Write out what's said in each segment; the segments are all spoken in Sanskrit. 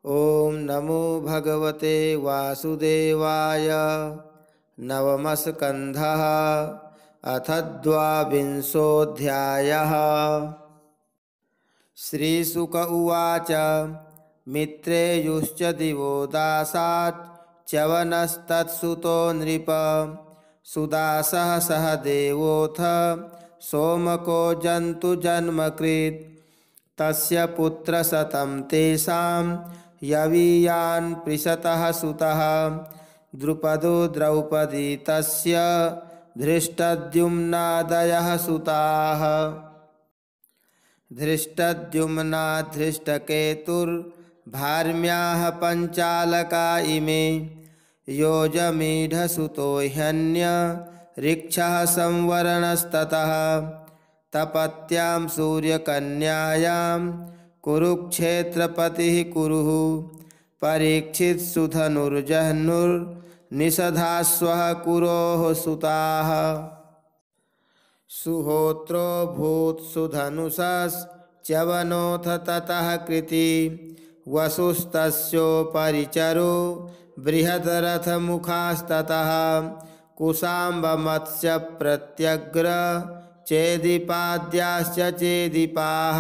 ॐ नमो भगवते वासुदेवाय। नवमः स्कन्धः अथ द्वाविंशोऽध्यायः। श्रीशुक उवाच मित्रेयुश्च दिवो दासात् च्यवनस्तत्सुतो नृप। सुदासः सह देवोऽथ सोमको जन्तुजन्मकृत्। तस्य पुत्रशतं तेषां यवीयान् पृषतः सुतः। द्रुपदो द्रौपदी तस्य धृष्टद्युम्नादयः सुताः। धृष्टद्युम्ना धृष्टकेतुर्भार्म्याः पञ्चालका इमे। योजमीढसुतो ह्यन्यऋक्षः संवरणस्ततः। तपत्यां सूर्यकन्यायां कुरुक्षेत्रपतिः कुरुः। परीक्षित्सुधनुर्जह्नुर्निषधाश्वः कुरोः सुताः। सुहोत्रो भूत्सुधनुषश्च्यवनोऽथ ततः कृती। वसुस्तस्योपरिचरो बृहद्रथमुखास्ततः। कुशाम्बमत्स्यप्रत्यग्र चेदिपाद्याश्च चेदिपाः।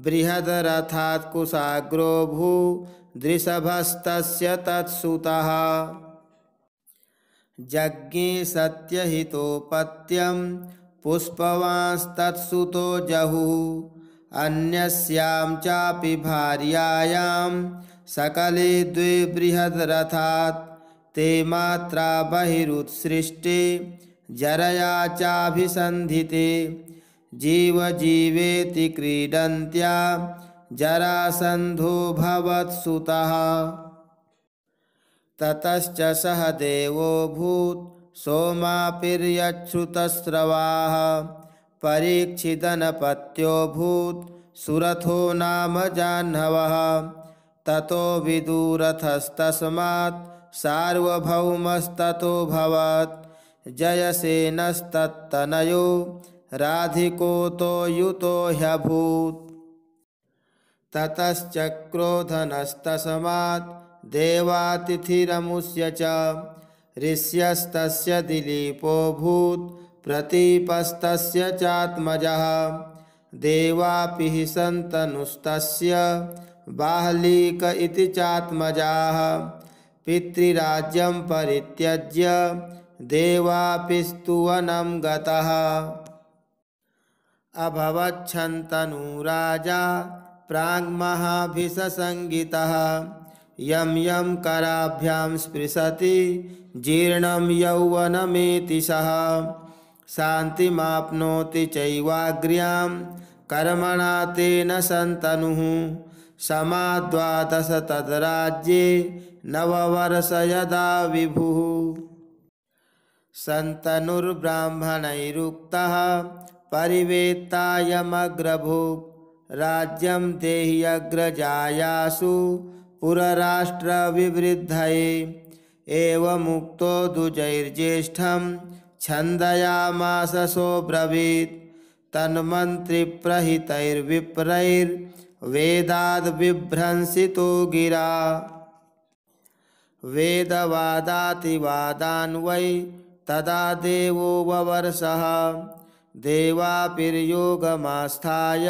बृहद्रथात् कुशाग्रो भूदृषभस्तस्य तत्सुतः। जज्ञे सत्यहितोपत्यं पुष्पवांस्तत्सुतो जहुः। अन्यस्यां चापि भार्यायां सकले द्वे बृहद्रथात्। ते मात्रा बहिरुत्सृष्टे जरया चाभिसन्धिते। जीवजीवेति क्रीडन्त्या जरासन्धोऽभवत्सुतः। ततश्च सह देवोऽभूत् सोमापिर्यच्छ्रुतस्रवाः। परीक्षिदनपत्योऽभूत् सुरथो नाम जाह्नवः। ततो विदुरथस्तस्मात् सार्वभौमस्ततोऽभवत्। जयसेनस्तत्तनयो राधिकोतो युतो ह्यभूत्। ततश्च क्रोधनस्तस्मात् देवातिथिरमुष्य च। ऋष्यस्तस्य दिलीपोऽभूत् प्रतीपस्तस्य चात्मजः। देवापि हि सन्तनुस्तस्य बाह्लीक इति चात्मजाः। पितृराज्यं परित्यज्य देवापि स्तुवनं गतः। अभवच्छन्तनु राजा प्राङ्महाभिसंगितः। यं यं कराभ्यां स्पृशति जीर्णं यौवनमेति सः। शान्तिमाप्नोति चैवाग्र्यां कर्मणा तेन शन्तनुः। समाद्वादश तद्राज्ये नववर्ष यदा विभुः। शन्तनुर्ब्राह्मणैरुक्तः परिवेत्तायमग्रभुक्। राज्यं देहि अग्रजायासु पुरराष्ट्रविवृद्धये। एवमुक्तो द्विजैर्ज्येष्ठं छन्दयामास सोऽब्रवीत्। तन्मन्त्रिप्रहितैर्विप्रैर्वेदाद्विभ्रंसितो गिरा। वेदवादातिवादान् वै तदा देवो ववर्षः। देवापिर्योगमास्थाय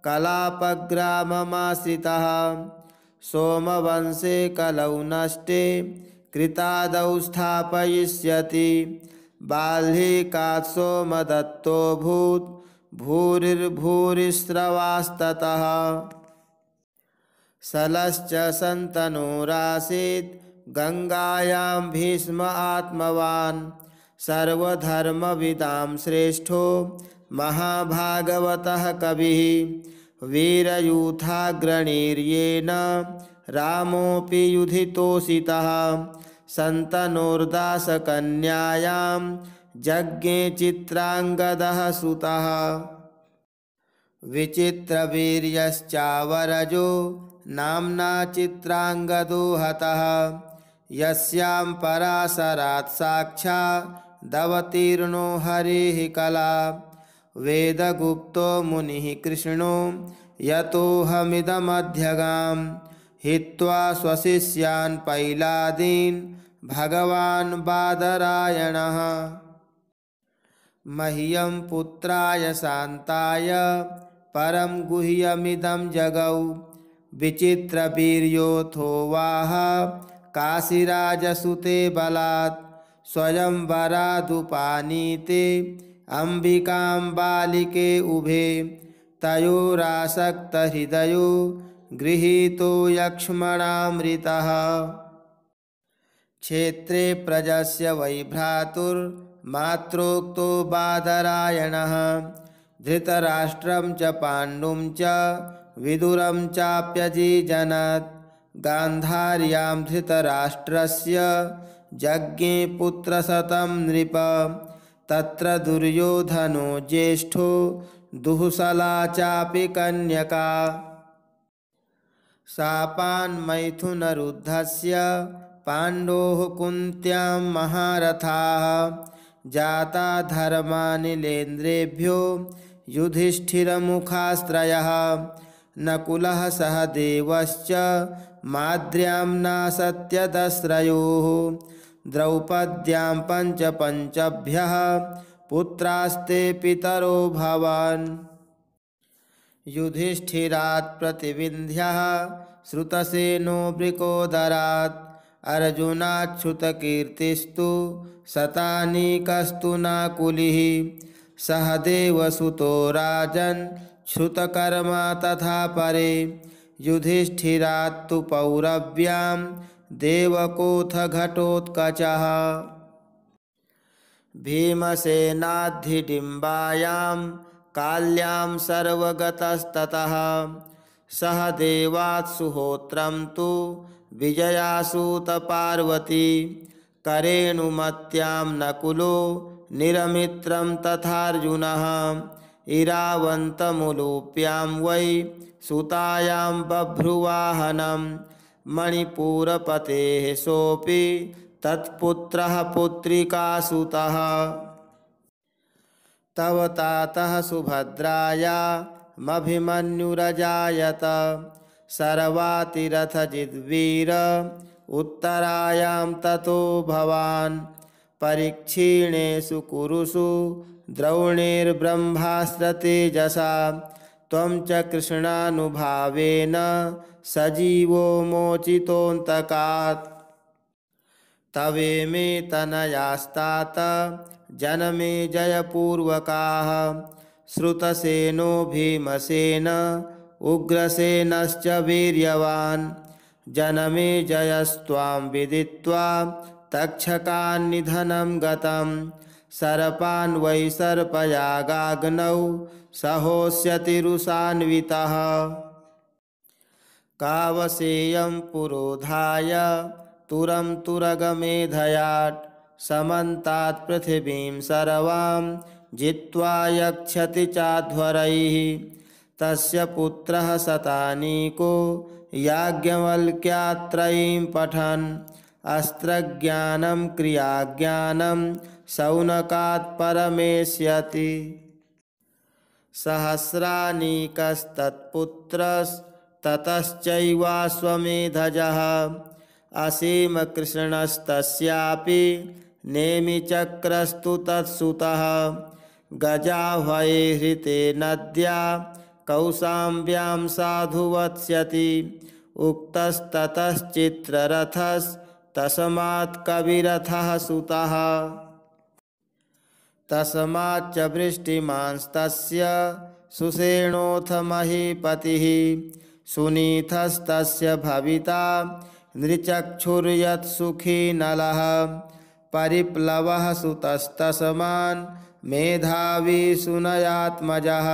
कलापग्राममाश्रितः। सोमवंशे कलौ नष्टे कृतादौ स्थापयिष्यति। बाल्हीकात् सोमदत्तोऽभूत् भूरिर्भूरिस्रवास्ततः। शलश्च शन्तनुरासीत् गङ्गायां भीष्म आत्मवान्। सर्वधर्मविदां श्रेष्ठो महाभागवतः कविः। वीरयूथाग्रणीर्येण रामोऽपि युधितोषितः। शन्तनोर्दासकन्यायां जज्ञे चित्राङ्गदः सुतः। विचित्रवीर्यश्चावरजो नाम्ना चित्राङ्गदो हतः। यस्यां पराशरात् साक्षादवतीर्णो हरिः कला। वेदगुप्तो मुनिः कृष्णो यतोऽहमिदमध्यगाम् हित्वा स्वशिष्यान् पैलादीन् भगवान् बादरायणः मह्यं पुत्राय शान्ताय परं गुह्यमिदं जगौ विचित्रवीर्योऽथोवाह काशीराजसुते बलात् स्वयंवरादुपानीते अम्बिकां बालिके उभे तयोरासक्तहृदयो गृहीतो यक्ष्मणामृतः क्षेत्रे प्रजस्य वै भ्रातुर्मात्रोक्तो बादरायणः धृतराष्ट्रं च पाण्डुं च विदुरं चाप्यजीजनत् गान्धार्यां धृतराष्ट्रस्य यज्ञे पुत्रशतं नृप तत्र दुर्योधनो ज्येष्ठो दुःशला चापि कन्यका शापान्मैथुनरुद्धस्य पाण्डोः कुन्त्यां महारथाः जाता धर्मानिलेन्द्रेभ्यो युधिष्ठिरमुखास्त्रयः नकुलः सहदेवश्च माद्र्याम्ना सत्यदस्रयोः द्रौपद्यां पञ्चभ्यः पुत्रास्ते पितरो भवन् युधिष्ठिरात् प्रतिविन्ध्यः श्रुतसेनो वृकोदरात् अर्जुनाच्छ्रुतकीर्तिस्तु शतानीकस्तु नाकुलिः सहदेवसुतो राजन् श्रुतकर्मा तथा परे युधिष्ठिरात्तु पौरव्यां देवकोऽथ घटोत्कचः भीमसेनाद्धिडिम्बायां काल्यां सर्वगतस्ततः सहदेवात् सुहोत्रं तु विजयासूतपार्वती करेणुमत्यां नकुलो निरमित्रं तथार्जुनः इरावन्तमुलूप्यां वै सुतायां बभ्रुवाहनं मणिपुरपतेः सोऽपि तत्पुत्रः पुत्रिकासुतः तव तातः सुभद्रायामभिमन्युरजायत सर्वातिरथजिद्वीर उत्तरायां ततो भवान् परीक्षीणेषु कुरुषु द्रोणेर्ब्रह्मास्त्रतेजसा त्वं च कृष्णानुभावेन सजीवो मोचितोऽन्तकात् तवेमे तनयास्तात जनमे जयपूर्वकाः श्रुतसेनो भीमसेन उग्रसेनश्च वीर्यवान् जनमे जयस्त्वां विदित्वा तक्षकान्निधनं गतं सर्पान् वै सर्पयागाग्नौ सहोष्यतिरुषान्वितः कावसेयं पुरोधाय तुरं तुरगमेधयाट् समन्तात् पृथिवीं सर्वां जित्वा यक्षति चाध्वरैः तस्य पुत्रः शतानीको याज्ञवल्क्यात्रयीं पठन् अस्त्रज्ञानं क्रियाज्ञानं शौनकात् परमेष्यति सहस्रानीकस्तत्पुत्रस्ततश्चैवाश्वमेधजः असीमकृष्णस्तस्यापि नेमिचक्रस्तु तत्सुतः गजाह्वये हृते नद्या कौशाम्ब्यां साधुवत्स्यति उक्तस्ततश्चित्ररथस्तस्मात् कविरथः सुतः तस्माच्च वृष्टिमांस्तस्य सुषेणोऽथ महीपतिः सुनीतस्तस्य भविता नृचक्षुर्यत्सुखी नलः परिप्लवः सुतस्तस्मान् मेधावी सुनयात्मजः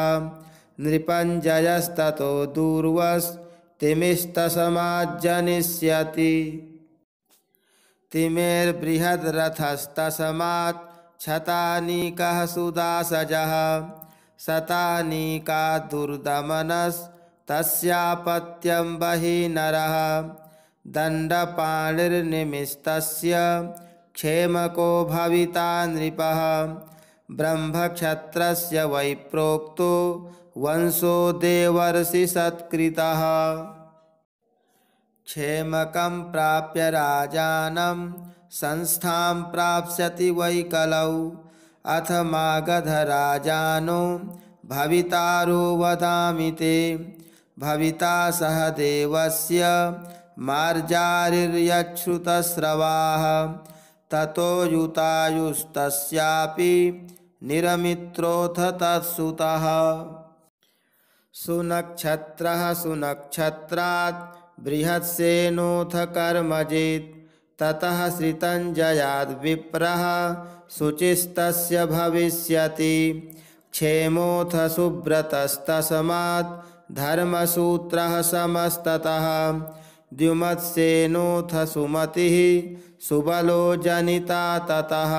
नृपञ्जयस्ततो दूर्वस्तिमिस्तस्माज्जनिष्यति तिमेर्बृहद्रथस्तस्मात् शतानीकः सुदासजः शतानीका दुर्दमनस्तस्यापत्यं बहिनरः दण्डपाणिर्निमिस्तस्य क्षेमको भविता नृपः ब्रह्मक्षत्रस्य वै प्रोक्तो वंशो देवर्षिसत्कृतः क्षेमकं प्राप्य राजानं संस्थां प्राप्स्यति वै कलौ। अथ मागधराजानो भवितारो वदामि ते। भविता सह देवस्य मार्जारिर्यच्छ्रुतस्रवाः। ततो युतायुस्तस्यापि निरमित्रोऽथ तत्सुतः। सुनक्षत्रः सुनक्षत्रात् बृहत्सेनोऽथ कर्मजित्। ततः श्रितञ्जयाद् विप्रः शुचिस्तस्य भविष्यति। क्षेमोऽथ सुव्रतस्तस्मात् धर्मसूत्रः समस्ततः। द्युमत्सेनोऽथ सुमतिः सुबलो जनिता ततः।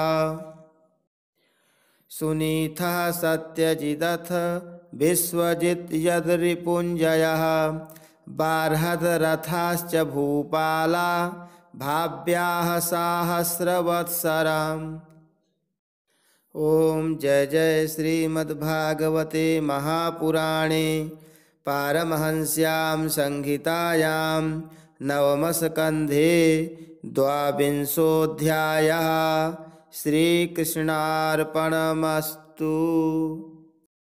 सुनीतः सत्यजिदथ विश्वजित् यद्रिपुञ्जयः। बार्हद्रथाश्च भूपाला भाव्याः साहस्रवत्सराम्। ॐ जय जय श्रीमद्भागवते महापुराणे पारमहंस्यां संहितायां नवमस्कन्धे द्वाविंशोऽध्यायः। श्रीकृष्णार्पणमस्तु।